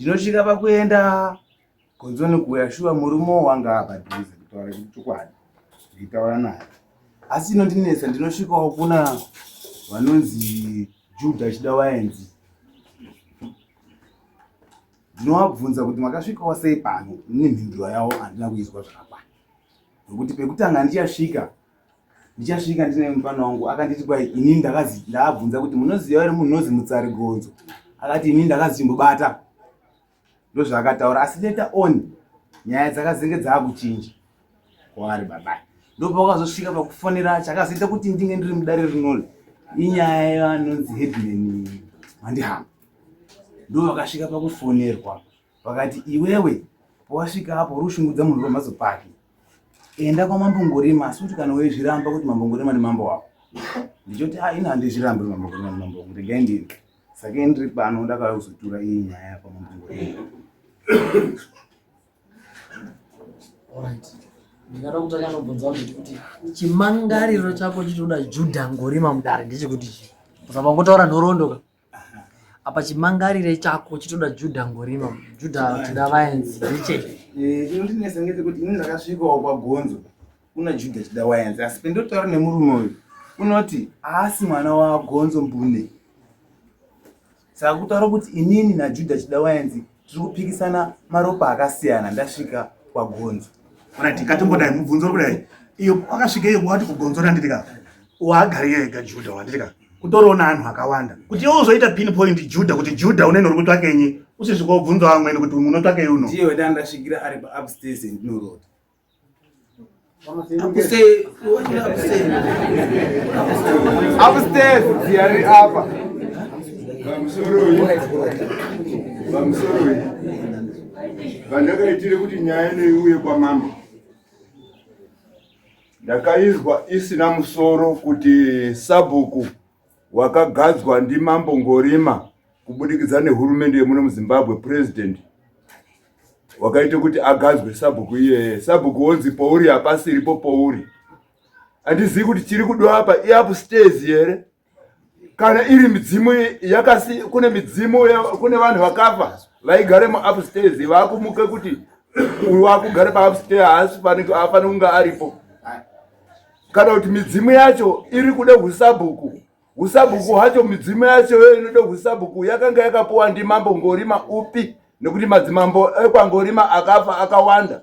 Ndinosvika pakuenda gonzoni kuyashuva murume wanga apadhuze kutaura kuti chokwadi nditaura naye. Asi inondinetsa ndinosvikawo kuna vanonzi Judha Chidawayenzi. Ndinovabvunza kuti makasvikawo sei pano, nemhinduro yavo handina kuizwa zvakakwana. Nokuti pekutanga ndichasvika ndine mufana wangu akanditi kwai inini ndakabvunza kuti munoziva ere munhu unonzi Mutsari Gonzo. Akati inini ndakazimbobata. Ndozvaakataura, asi later on nyaya dzakazenge dzaakuchinja kwaari baba. Ndopakazosvika pakufonera chakazoita kuti ndinge ndiri mudare rinori inyaya yavanonzi Headman Mandihamba. Ndovakasvika pakufonerwa vakati iwewe pawasvika apo rushungudza munhu pamhatso pake, enda kwaMambo Ngorima. Asi kuti kana weizviramba kuti Mambo Ngorima nemambo wako, ndichoti ina handizvirambi Mambo Ngorima nemambo wangu, regai ndini. Saka ndiri pano ndakauya kuzotura iyi nyaya paMambo Ngorima. Alright. Ndingada kutaka nobvunza kuti chimangariro chako chitoda Judha Ngorima mudare ndechekuti usapangotaura nhoroondo. Apa chimangariro chako chitoda Judha Ngorima, Judha Chidawayenzi ndeche. Inondinetsa ngekuti inini ndakasvikawo kwaGonzo kuna Judha Chidawayenzi, asi pendotaura nemurume uyu unoti haasi mwana waGonzo Mbune. Saka kutaura kuti inini naJudha Chidawayenzi tiri kupikisana maropa akasiyana ndasvika kwaGonzo. Right, katombodai mubvunzo kudai. Iyo akasvika iyo wati kuGonzo randitika. Wagari yega Judha wanditika. Kutoriona anhu akawanda. Kuti uzoita pinpoint Judha kuti Judha unene uri kutsvakenyi, usizviko kubvunza vamweni kuti munotsvake uno. Ndiyo ndandasvikira ari upstairs ndinorodha. Upstairs ziyari apa. Vamusoro vandakaitire kuti nyaya neiuye kwaMambo, ndakaizwa isina musoro kuti sabhuku wakagadzwa ndiMambo Ngorima kubudikidza nehurumende yemuno muZimbabwe, president wakaite kuti agadzwe sabhuku iyeye. Sabhuku wonzi Pouri hapasiripo Pouri. Handizivi kuti chiri kudiwa apa iupstairs here kana iri midzimu kune midzimu kune vanhu vakafa vaigare muupstairs vakumuke kuti uyu wakugare paupstairs haafani kunge aripo, kana kuti midzimu yacho iri kude husabhuku hacho midzimu yacho inode husabhuku yakanga yakapuwa ndiMambo Ngorima upi, nekuti madzimambo ekwaNgorima akafa akawanda.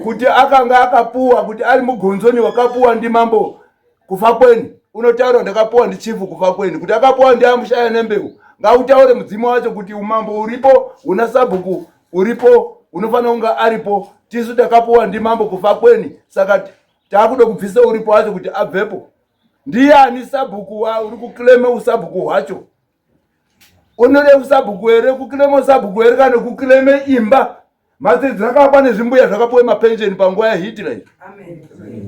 Kuti akanga akapuwa kuti ari muGonzoni wakapuwa ndiMambo kufa kweni, unotaura ndakapuwa ndichifu kufa kweni. Kuti akapuwa ndiamushaya nembeu, ngautaure mudzimu wacho kuti umambo uripo, una sabhuku uripo, unofana kunga aripo. Tisu takapuwa ndiMambo kufa kweni, saka takuda kubvisa uripo wacho kuti abvepo. Ndiani sabhuku uri kukleme usabhuku hwacho? Unode usabhuku here, kukleme usabhuku here kana kukleme imba? Mhatso dzakavakwa nezvimbuya zvakapuwe mapensheni panguva yaHitler.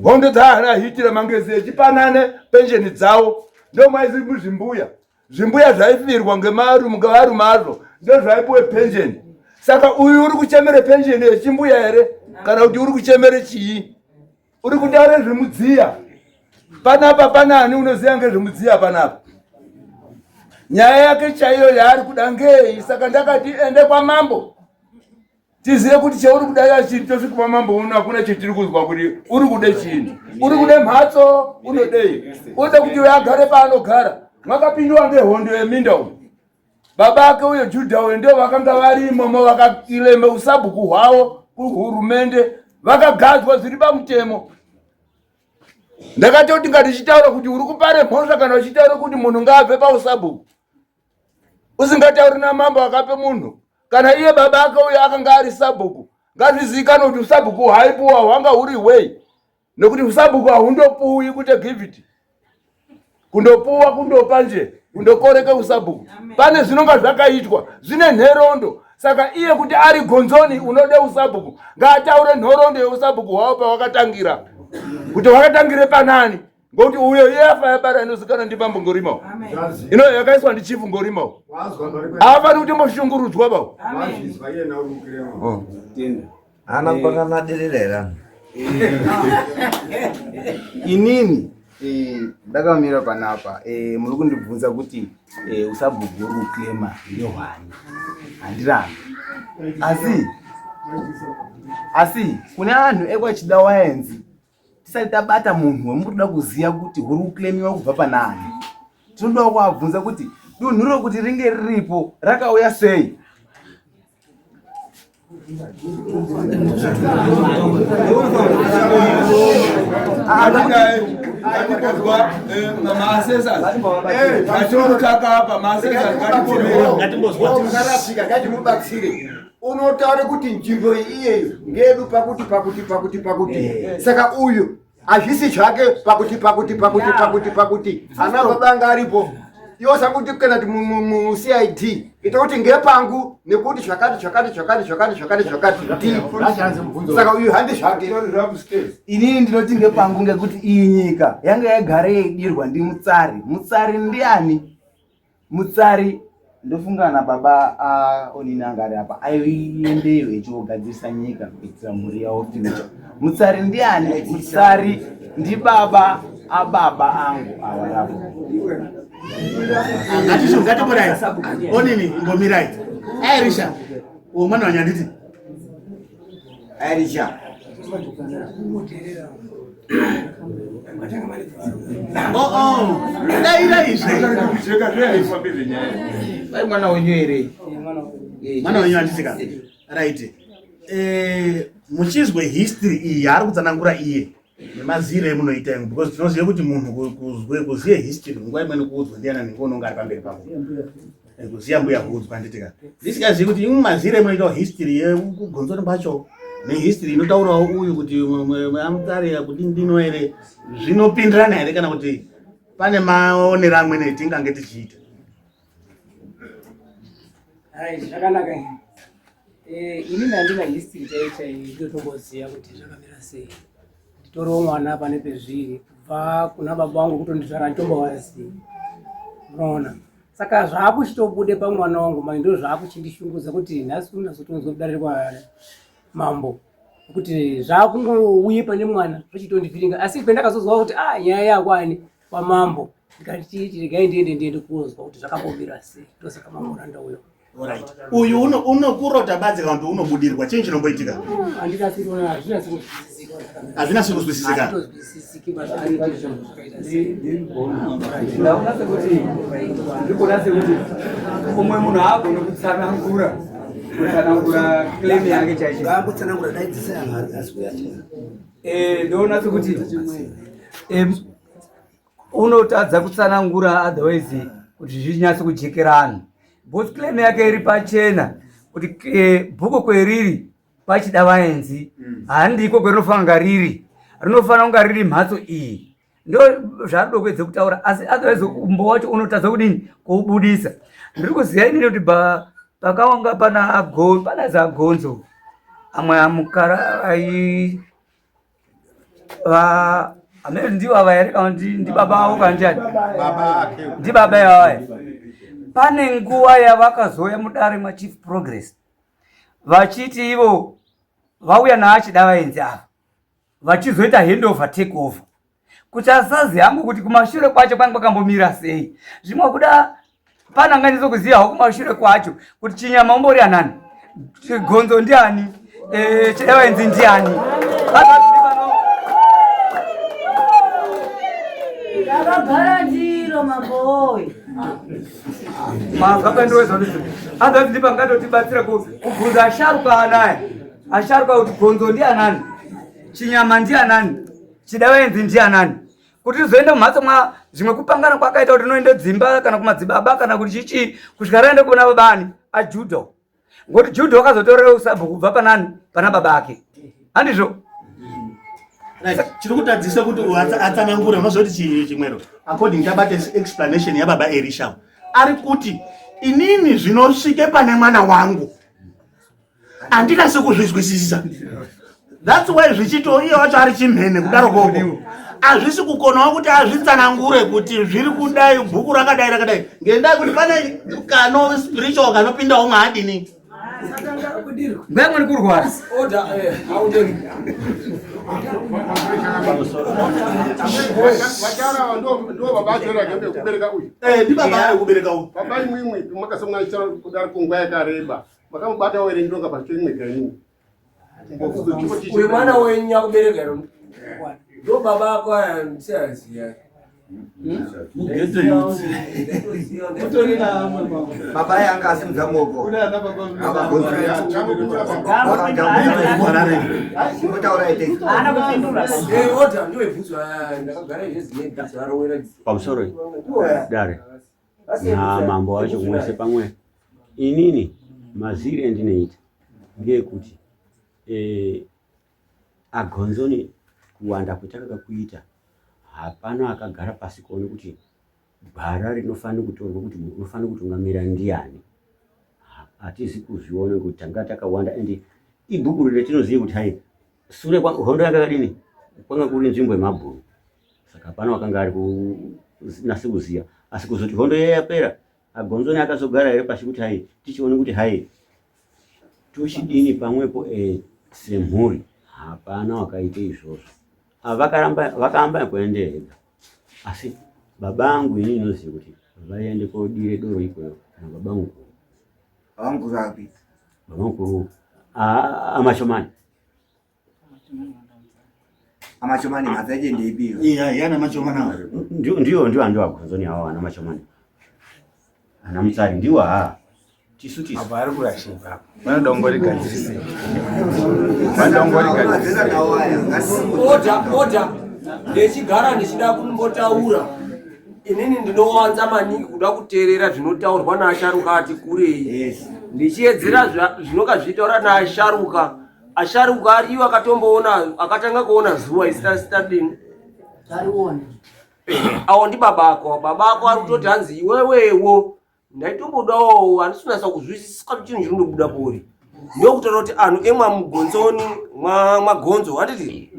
Hondo dzaana Hitler mangezi echipanane pensheni dzavo ndo maizi muzvimbuya. Zvimbuya zvaifirwa ngevarume azvo ndo zvaipuwe pensheni. Saka uyu uri kuchemere pensheni yechimbuya here kana kuti uri kuchemere chii? Uri kutaura zvemudziya. Panapa panani unoziva ngezvemudziya panapa? Nyaya yake chaiyo yaari kuda ngei? Saka ndakati ende kwaMambo tizive kuti cheuri kudaya chini, tosvika kwaMambo uno hakuna chetiri kuzwa kuti uri kude chini. Uri kude mhatso unodei? Ude kuti agare paanogara. Mwakapindwa ngehondo yeminda uyu. Baba ake uyo Judha uyo ndio vakanga varimo vakakileme usabhuku hwavo kuhurumende, vakagadzwa zviri pamutemo. Ndakatoti ngatichitaura kuti uri kupare mhosva kana uchitaura kuti munhu ngaabve pausabhuku, usingatauri naMambo akape munhu. Kana iye baba ake uyo akanga ari sabhuku, ngazvizikanwe kuti usabhuku haipuwa hwanga huri hwei, nekuti usabhuku hahundopuwi kuti give it. Kundopuwa kundopa nje, kundokoreke usabhuku. Pane zvinonga zvakaitwa zvine nherondo. Saka iye kuti ari Gonzoni unode usabhuku, ngaataure nhoroondo yeusabhuku hwavo pawakatangira, kuti wakatangire panani. Ngokuti uyo yafa yabara inozikana ndiMambo Ngorima. Ino yakaiswa ndiChifu Ngorima. Haafani kuti mboshungurudzwa bawo. Ana pangana dirira. Inini ndakamira panapa muri kundibvunza kuti usabhuku uri kuklema ndohwani. Handirambi. asi kune anhu ekwachida wayenzi tisati tabata munhu wemukuda kuziya kuti huri kuklemiwa kubva panani. Tinoda kuabvunza kuti dunhu rokuti ringe riripo rakauya sei? Unotaura kuti nzvimbo iyeyo ngedu pakuti saka uyu azvisi zvake pakuti ana babanga aripo yosa kuti kana mu CID ita kuti ngepangu nekuti zvakati saka uyu handi zvake. Inini ndinoti ngepangu ngekuti iyi nyika yanga yagara yeidirwa ndi Mutsari ndiani? Mutsari ndofungana baba Onini angari apa aiendeyo echiogadzirisa nyika kuitira mhuri yawo future. Mutsari ndiani? Mutsari ndi baba ababa angu awarapo. Ngatimurai Onini ngomirai Airisha umwana wanyanditi Airisha daira izvi Mwana wenyu ere? mwana wenyu anditika right. Muchizwe history iyi ari kutsanangura iye nemaziro emunoita yangu because tinoziva kuti munhu kuziye history nguva imweni kuudzwa ndiana ningononga ari pamberi pangu kuziya mbuya kuudzwa nditika ndisingazivi kuti imwe maziro emunoita history yekugonzoni pacho nehistory inotaurawo uyu kuti Mutsari kuti ndino ere zvinopindirana here kana kuti pane maonero amwene etingange tichiita. Zvakanaka. Ini ndandina history ndotomboziya kuti zvakamira sei. Nditoriwo mwana pane pezviri kubva kuna baba vangu kutondizvara nditombovaziya. Unoona. Saka zvaakuchitobude pamwana wangu ndo zvaakuchindishungudza kuti nhasi unazotonzwa kudarirwa mambo. Kuti zvakungouye pane mwana zvochitondivhiringa asi pendakazozwa kuti nyaya yakwani pamambo ndikati regai ndiende kuzwa kuti zvakambomira sei. Ndosaka mambo randauyo. Alright. Uyu unokurota badzi kana kuti unobudirwa chinyi chinomboitika? Hazvina sikuzwisisika. Ndikona sekuti umwe munhu haagone kutsanangura claim yake chaicho. Ndoona sekuti unotadza kutsanangura otherwise kuti zvinyatse kujekerana. Both claim yake iri pachena kuti bhuku kweriri pachida vaenzi handiko kwerinofanira riri rinofanira kunga riri mhatso iyi ndo zvaari kwedze kutaura asi otherwise umbo wacho unotadza kudini kuubudisa. Ndiri kuziva inini kuti pakawanga pana zagonzo amwe amukara amene ndiwo ava here kana ndi baba avo kanjani ndi baba yawaya. Pane nguva yavakazoya mudare machief progress vachiti ivo vauya naachida vaenzi ava vachizoita handover take over kuti asazi hangu kuti kumashure kwacho kwanga kwakambomira sei. Zvimwe kuda pananganiso kuziva hawo kumashure kwacho kuti chinyama umbori anani chigonzo ndiani chida vaenzi ndiani Gagara ndiro maboy. Makapendoweza kuti adati ndipangandotibatsira kubvunza asharuka anaya. Asharuka kuti gonzo ndianani? Chinyama ndianani? Chidavenzi ndianani? Kuti tizoenda mumhatso mwa zvimwe kupangana kwakaita kuti unoende dzimba kana kumadzibaba kana kuti chichi kusvika raende kuna babani aJudha. Ngoti Judha wakazotorera usabhu kubva panani pana baba ake. Handizvo? Chiri kutadzisa kuti atsanangura unozoti chimwero according tabate explanation yababa Elisha ari kuti inini zvinosvike pane mwana wangu handina sekuzvizwisisa. That's why zvichito iye wacho ari chimhene kudaro koko hazvisi kukonawo kuti azvitsanangure kuti zviri kudai bhuku rakadai ngendaa kuti pane kano spiritual kanopindawo mwaadini ngamwe kurwara ndi baba akubereka uyu baba imwimwi makasemwa kudari kunguva yakareba makamubata waerengeroka pachimwe gani. Uyu mwana wenyu akubereka ndo baba ako ndisaziya. Baba yanga asimudza moko. Pamusoro dare na mambo acho kumwese pamwe inini maziri endinoita ngekuti agonzoni kuwanda kwetaka kuita hapana akagara pasi kuone kuti gwara rinofanira kutorwa kuti unofanira kutungamira ndiani. Hatizi kuzviona kuti tanga takawanda ende ibhuku retinoziva kuti hai sure hondo yakadini kwanga kuri nzvimbo yemabhuru saka hapana wakanga ari kunase kuziya asi kuzoti hondo yapera agonzoni akazogara here pashi kuti hai tichione kuti hai tochidini pamwepo semhuri hapana wakaita izvozvo. Vakaamba kuende hega asi babangu ini inoziva kuti vaende kodire doro ikweyo na babangu Angurapi. babangu amashomani Amachomani mazaje ndibio. Yana machomana. Ndio andio agonzoni hawa ana machomani. Ana mtsari ndio tisuti apa ari kurashika vanodongori gadzirise vanodongori gadzirise Oda ndechigara ndichida kumbotaura inini ndinowanza maningi kuda kuteerera zvinotaurwa naasharuka ati kurei ndichiedzera zvinoka zvitaura naasharuka. Asharuka ariyo akatomboona akatanga kuona zuva isitadini awo ndi babako ari kutoti hanzi iwewewo ndaitombodawo handisinasa kuzwisisa kuti chinhu chirindobuda pori ndokutaura kuti anhu emwa mugonzoni mwagonzo hatiti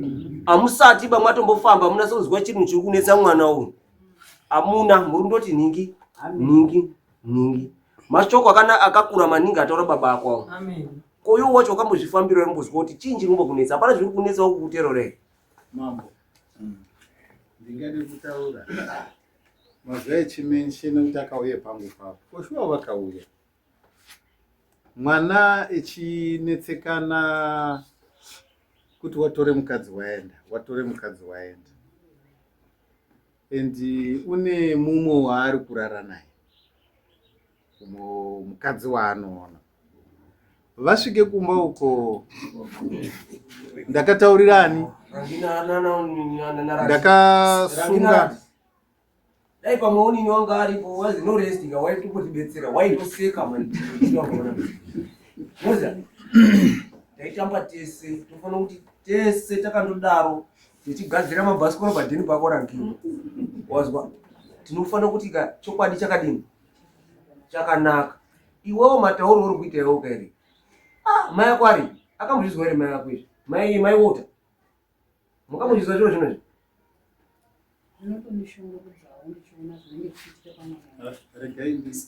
amusati bamwatombofamba munasa kuzwa chinhu chiri kunetsa mwana uyu amuna muri ndoti ningi mashoko akakura maningi ataura baba akwawo. Koyo wacho wakambozvifambira mbozwa kuti chinji chirumba kunetsa hapana zviri kunetsa kukuterore Mambo. Ndingade kutaura. Mazai chimenshene kuti akauye pangu papo. Koshuwa vakauya. Mwana echinetsekana kuti watore mukadzi waenda. Endi une mumwe waari kurara naye. Mukadzi waanoona. Vasvike kumba uko ndakataurirani ndakasunga dai pamwe ni wanga aripo wazi no resting waitotibetsera waitoseka mani moza taitamba tese tofanira kuti tese takandodaro tichigadzira mabhasikoro padhini pako rangiwa wazwa tinofanira kuti chokwadi chakadini chakanaka iwewo matauro uri kuita iwewo kairi mai ako ari akambozvizwa here mai ako izvi mai wota mukambozvizwa zviro zvinozvi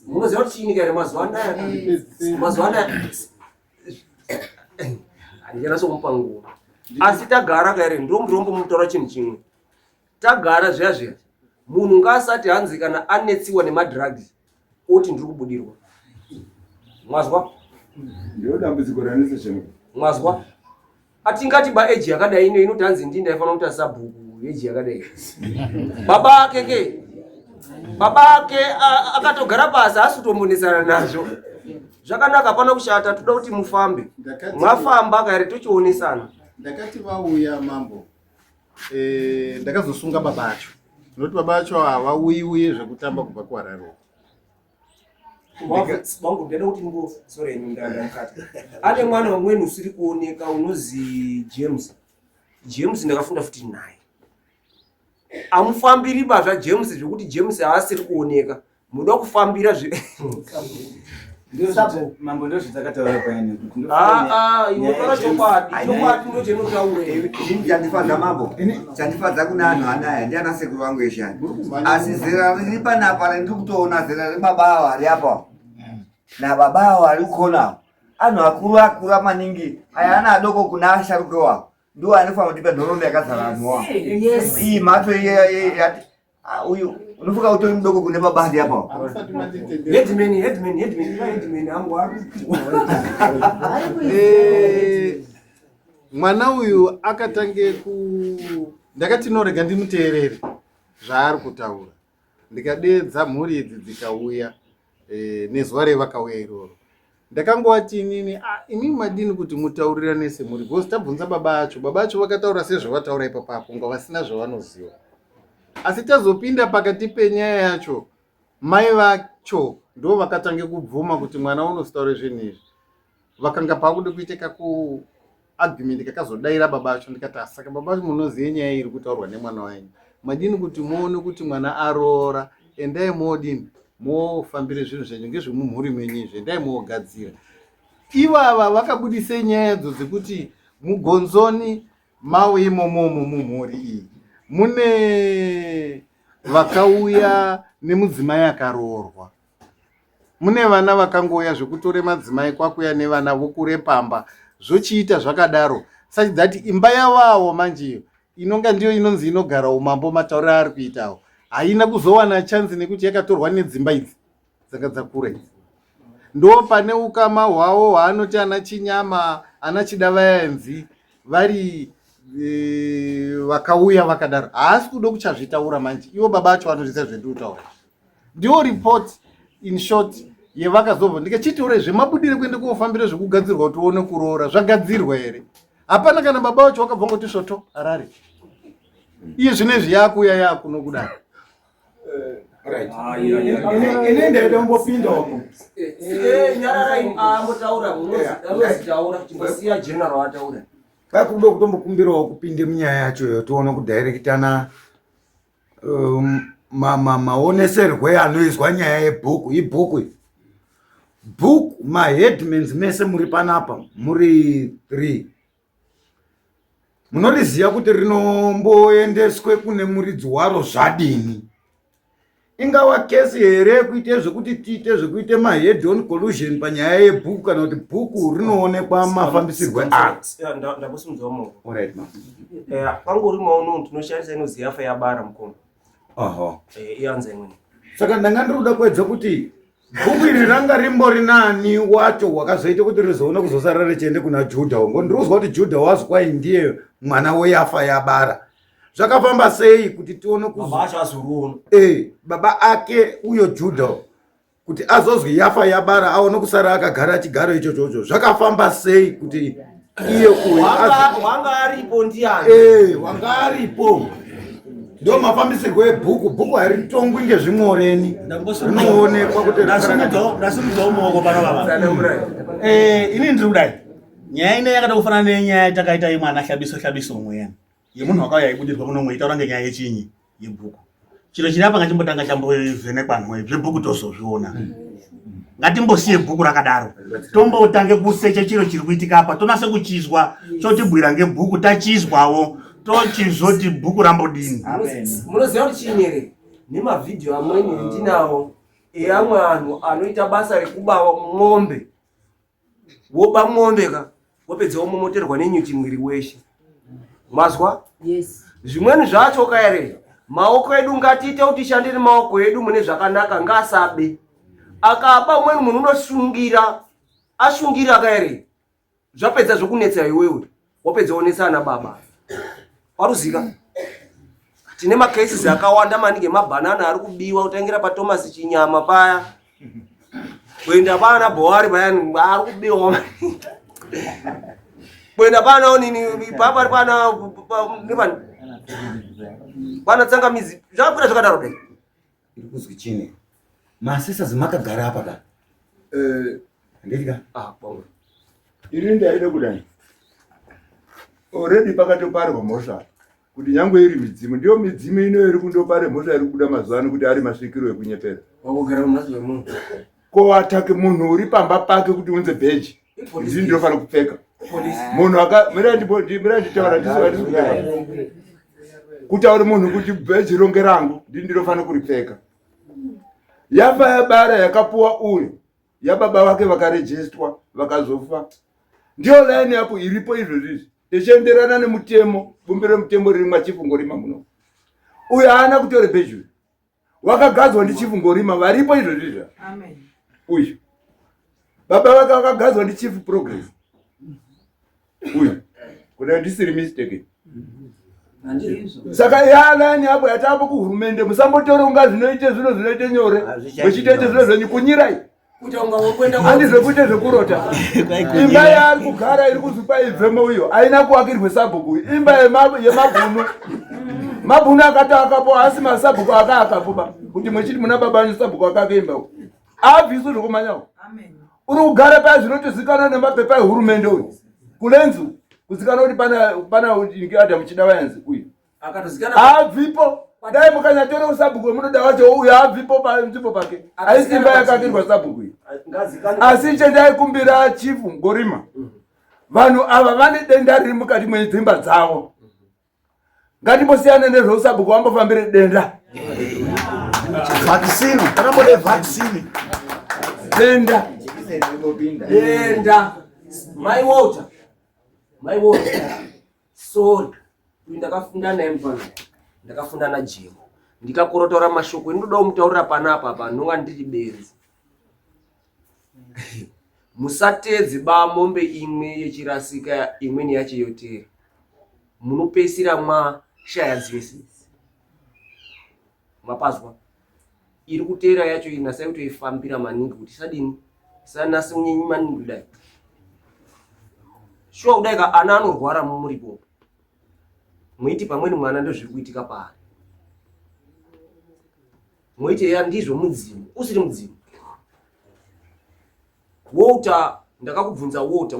munoziva kuti chiini kairi mazuva anaya handichanasa kumupa nguva asi tagara kairi ndombomutaura chinhu chimwe tagara zviya munhu ngaasati hanzi kana anetsiwa nemadrugs oti ndiri kubudirwa mwazwa ndio dambudziko ranese chemo mwazwa atingati ba age yakadai ino inoti hanzi ndini ndaifanira kuita sabhuku age yakadai baba ake akatogara pasi asitombonetsana nazvo zvakanaka hapana kushata toda kuti mufambe mwafamba kairi tochionesana. Ndakati vauya mambo ndakazosunga baba acho noti baba acho havauyiuye zvekutamba kubva kuhararo wangu ndada kuti ngosore ndakati ane mwana wamweni usiri kuoneka unozi James ndakafunda futi naye amufambiri bazva James zvekuti James haasiri kuoneka muda kufambira mambo ndo zvitakataura payani inotara chokwadi ndo chenotaura Chandifadza mambo chandifadza kune anhu anaya ndiana sekuru vangu eshani asi zera riri panapa randiri kutoona zera rebaba avo ari apa nababa avo ari kukona anhu akura maningi aya ana adoko kuna asharuka wavo ndo anofanira kutipa nhoroondo yakazara anhuwa iyi mhatso yati uyu unofuka utori mudoko kune mabandi apo. Headman angu Mwana uyu akatange ndakati norega ndimuteerere zvaari kutaura. Ndikadedza mhuri idzi dzikauya nezuva revakauya iroro. Ndakangowati inini madini kuti mutaurirane semhuri because tabvunza baba acho. Baba acho vakataura sezvavataura ipapo nga vasina zvavanoziva. Asi tazopinda pakati penyaya yacho, mai vacho ndo vakatange kubvuma kuti mwana unositaura zvinhu izvi. Vakanga pakude kuiteka argument kakazodaira baba acho. Ndikati saka baba acho munoziye nyaya iri kutaurwa nemwana wenyu. Madini kuti muone kuti mwana aroora, endai modini mofambire zvinhu zvenyu ngezvemumhuri menyu, endai mogadzira. Ivava vakabudise nyaya dzo dzekuti mugonzoni mawe imomo mumhuri iyi mune vakauya nemudzimai akaroorwa. Mune vana vakangouya zvekutore madzimai kwakuya nevana vokure pamba zvochiita zvakadaro. Such that imba yavawo manje inonga ndiyo inonzi inogara umambo matauro ari kuitawo haina kuzowana chance nekuti yakatorwa nedzimba idzi dzanga dzakura idzi. Ndo pane ukama hwavo hwaanoti ana Chinyama ana Chidavayanzi vari vakauya vakadaro. Haasi kudo kuchazvitaura manje. Ivo baba acho vanoziva zvendinotaura. Ndiyo report in short yevakazobva. Ndikachitaura zvemabudire kuende kofambira zvekugadzirwa kuti uone kuroora zvagadzirwa here. Hapana kana baba wacho wakabva ngoti svoto Harare. Iye zvinezvi yakuya yakuno kudaro. Ine ndaida kumbopinda uko. Nyararai ambotaura munozitaura chimbosiya general ataura. Kwakudo kutombokumbirawo kupinde munyaya yacho toona kudirectana maoneserwe anoizwa nyaya yebhuku. Ibhuku maheadmans mese muri panapa muri 3 munoriziva kuti rinomboendeswe kune muridzi waro zvadini. Ingava kesi here kuite zvekuti tiite zvekuite mahead on collusion panyaya yebhuku kana kuti bhuku rinoonekwa mafambisirwe aro. Ndakusimudza maoko. Alright ma. Pangori maono tinoshandisa inoziya fa yabara mukombe. Iyanza imweni. Saka ndanga ndiruda kuedza kuti bhuku iri ranga rimbori nani wacho wakazoita kuti rizoona kuzosara richiende kuna Judha. Ngo ndirikuzwa kuti Judha wazwa ndiye mwana weyafa yabara. Zvakafamba sei kuti tione baba acho azoruona. Baba ake uyo Judha kuti azozwi yafa yabara aone kusara akagara chigaro ichocho. Zvakafamba sei kuti iye uyu wanga aripo ndiani? Wanga aripo. Ndo mafambisirwe ebhuku. Bhuku haritongwi ngezvimoreni. Rinoonekwa kuti ndasimudzawo maoko pano baba. Ini ndiri kudai nyaya ine yakada kufanana nenyaya yatakaita imwana hlabiso muyana yemunhu wakauya aibudirwa muno mweitaura ngenyaya yechinyi yebhuku. Chiro chiri apa ngachimbotanga chambovhenekwa nhwe zvebhuku tozozviona. Ngatimbosiye bhuku rakadaro tombotange kusecha chiro chiri kuitika apa tonase kuchizwa chotibwira ngebhuku tachizwawo tochizoti bhuku rambodini. Munoziva kuti chinyi here nemavhidhiyo amweni ndinawo eamwe anhu anoita basa rekuba mombe. Woba mombe ka wopedza womomoterwa nenyuchi mwiri weshe. Mazwa? Yes. Zvimweni zvacho kaere maoko edu ngatiite kuti shandire maoko edu mune zvakanaka ngasabe. Akaba umweni munhu unoshungira ashungira kaere zvapedza zvokunetsa iwewe wopedza wonetsa ana baba. Waruzika? Tine macases akawanda maningi mabanana ari kubiwa kutangira pa Thomas Chinyama paya. Kuenda bana Bohari bayani ari kubiwa. Kuenda bana nini papa bana nibani. Bana tsangamizi. Zvapura zvakadaro dai. Iri kuzwi chini. Masisa zimakagara apa ka. Ndika. Bongo. Iri ndaida kudai. Already pakatoparwa mhosva kuti nyangwe iri midzimu ndiyo midzimu ino iri kundopare mhosva iri kuda mazuva kuti ari masvikiro ekunyepera. Wakugara mumhatso yemunhu. Ko atake munhu uri pamba pake kuti unze bheji. Ndini ndinofanira kupfeka. Munhu miranditaura kutaura munhu kuti bheji ronge rangu ndini ndinofanira kuripfeka. Yafa yabara yakapuwa uyu yababa vake vakarejistwa vakazofa. Ndiyo line yapo iripo izvozvizvi. Tichenderana nemutemo bumbiro mutemo riri machifungo rima muno. Uyu haana kutore bheji. wakagadzwa ndichifu Ngorima varipo izvozvizva. Amen. Uyu baba vake vakagadzwa ndichifu Progress. Uyu kuna ndisiri mistake. Saka yalani hapo yatapo kuhurumende musambotoronga zvinoite zvino zvinoite nyore muchitoite zvino zvenyu kunyirai handizvekuite zvekurota. Imba yaari kugara iri kuzipa ibvemo uyo aina kuakirwe sabhuku imba yemabhunu mabhunu akatakapo asi masabhuku akaakapoba kuti mwechiti muna baba vanyu sabhuku akakeimba abviso zvokumanyawo uri kugara paya zvinotozikanwa nemapepa ehurumende uyu kulenzu kuzikana kuti pana ingada muchida vayanzi uyu abvipo dai mukanyatora usabhuku munoda wacho uyu abvipo panzvimbo pake aisi imba yakakirwa sabhuku iyi. Asi chendaikumbira chifu Ngorima vanhu ava vane denda riri mukati mwedzimba dzavo ngatimbosiyane nezveusabhuku vambofambire denda vaccine anambode vaccine denda my water sorry ndakafunda naye mfana ndakafunda na Jimo ndikakorotora mashoko ndinoda kumutaurira panapa panonga ndiri benzi musatedze bamombe imwe yechirasika imweni yacho yotera munopesira mwa shaya dzese mapazwa iri kutera yacho inasai kutoifambira maningi kuti sadini sanasi unyenyi maningi kudai shuwa kudai ka ana anorwara mumuripo mwiti pamweni mwana ndo zviri kuitika paari mwiti ya ndizvo mudzimu usiri mudzimu water ndakakubvunza water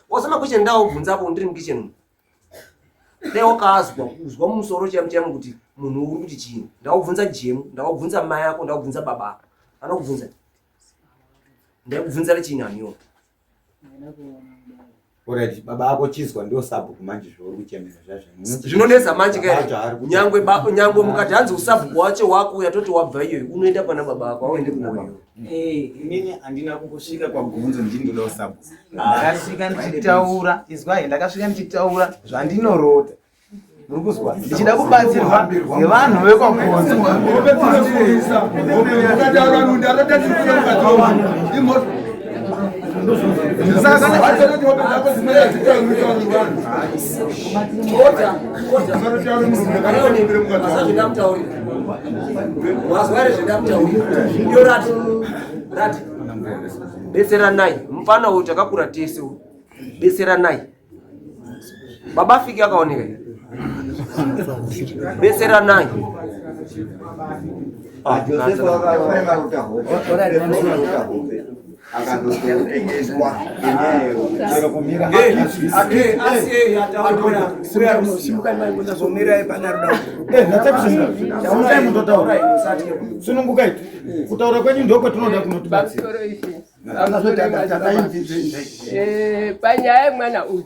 wakasema question ndawo kubvunza hapo ndiri mukitchen dai wakazwa kuzwa mumusoro chamu kuti munhu uri kuti chini ndakubvunza Jemu ndakubvunza mai yako ndakubvunza baba ako anokubvunza ndakubvunza lechini aniyo Alright, baba ako chizwa ndio sabhuku manje zvori kuchemera zvazvo. Zvinonesa manje kai. Nyangwe mukati hanzi usabhuku wacho wako yatoti wabva iyo unoenda pana baba ako aende kumoyo. Inini andina kungosvika pagunzo ndindoda usabhuku. Ndakasvika ndichitaura, izwa ndakasvika ndichitaura zvandinorota. Muri kuzwa? Ndichida kubatsirwa nevanhu vekwagonzo. Ukataura munhu arota ndikufunga besera nai mfana uyu takakura tese besera nai baba fiki akaoneka besera nai kutaura kwenyu ndoko tunoda kunotibatsira panyaya yemwana uyu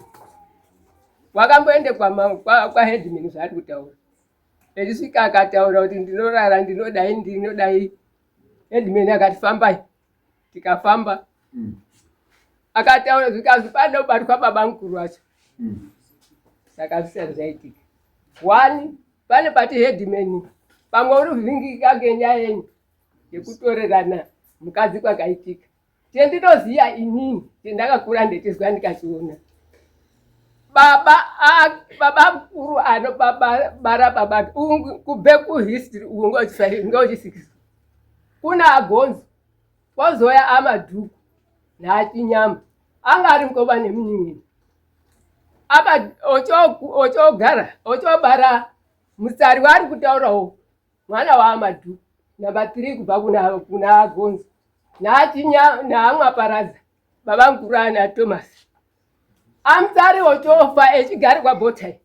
wakamboende kwa headman zvaari kutaura echisvika akataura kuti ndinorara ndinodai headman akati fambai tikafamba akataura zvikazi panoda kubatwa baba mukuru wacho saka zvisati zvaitika one pane pati headman pamwe uri kuvhingika ngenyaya yenyu yekutorerana mukadzi kwakaitika tendinoziya inini tendakakura ndechizwa ndikachiona baba mukuru ano bara baba kubve kuhistory ngochisikisa kuna agonzo kozoya amadhuku nachinyama anga ari mukova nemunyinyi apa ochogara ochobara musari waari kutaurawo mwana waamadhuku namba 3 kubva kuna agonzo naamwaparadza baba mukuru ana Thomas amusari ochofa echigari kwabhotai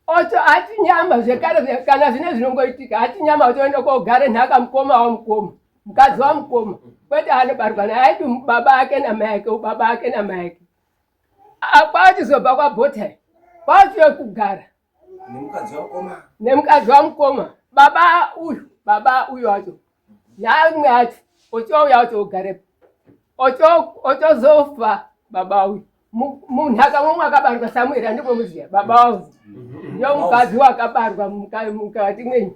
ocho achinyama zvekare kana zvine zvinongoitika achinyama ochoenda kogare nhaka mukoma wamukoma mukadzi wamukoma kwete anobarwa naye aiti baba ake namai ake ubaba ake namai ake kwachizobva kwabhotai kwachiwe kugara nemukadzi wamukoma baba uyu wacho naamwe acho ochouya ochogare ochozofa baba uyu munhaka momwe akabarwa Samueri handiko muziya baba wavo ndio mukadzi wakabarwa mukati mwenyu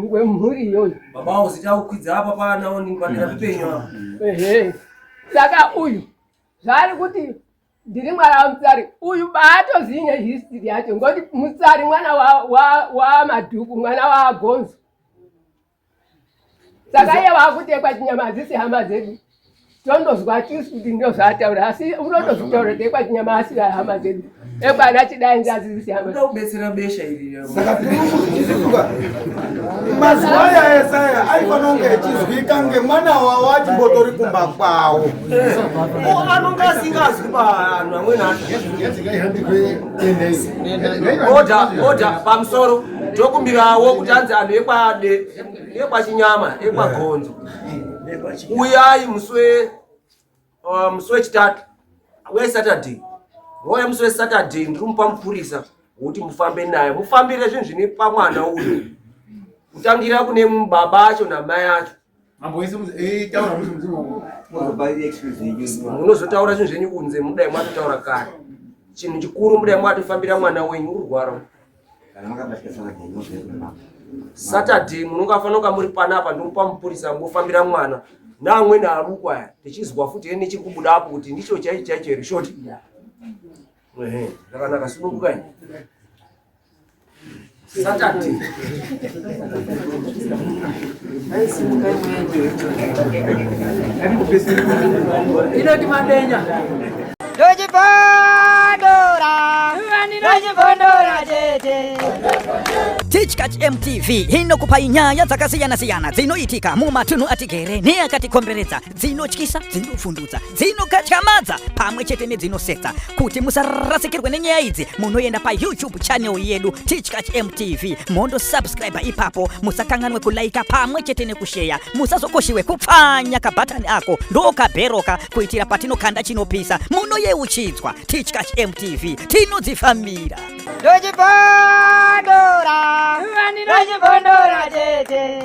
wemhuri iyoyo. Baba uzichakwidza apa pana ndingadira kupenywa. Ehe. Saka uyu zvari kuti ndiri mwana wamutsari uyu baatoziye history yacho ngoti mutsari mwana wa Madhuku mwana wa Gonzo. Saka iye wakutekwa chinyama hadzisi hama dzedu. Tondozwa tisu kuti ndio zvataura asi unotozvitaura tekwa chinyama asi hama dzedu. Ekwana chidainza hadzisi hama. Ndobetsera besha iri. Saka tirimukuchizivuka mazuva aya esaya aifanonge echizwika ngemwana wawo achimbotori kumba kwawo. Anonga asingazi kuba anhu amweni oda pamusoro tokumbirawo kuti anzi anhu ekwachinyama ekwagonzo uyai muswe wechitatu weSaturday woya muswe weSaturday ndirimupa mupurisa kuti mufambe naye mufambire zvinhu zvine pamwana uyu kutangira kune baba acho namai acho munozotaura zvinhu zvenyu kunze mudai mwatotaura kare chinhu chikuru mudai mwatofambira mwana wenyu urwara Saturday munongafanira kunga muri panapa ndomupa mupurisa mufambira mwana naamweni aruku aya tichizwa futi nechiri kubuda apo kuti ndicho chaicho here shoti zvakanaka sunungukai Saturday inoti madenya Dojipondora tete Teachkach MTV inokupa inyaya dzakasiyana-siyana dzinoitika mumatunhu atigere neakatikomberedza dzinotyisa dzinofundutsa dzinokatyamadza pamwe chete nedzinosetsa kuti musarasikirwe nenyaya idzi munoenda paYouTube channel yedu Teachkach MTV mondosubscribe ipapo musakanganwe kulaika pamwe chete nekusheya musazokoshiwe kupfanya kabhatani ako ndokabheroka kuitira patinokanda chinopisa munoyeuchidzwa Teachkach MTV tinodzifamira Dojipondora tete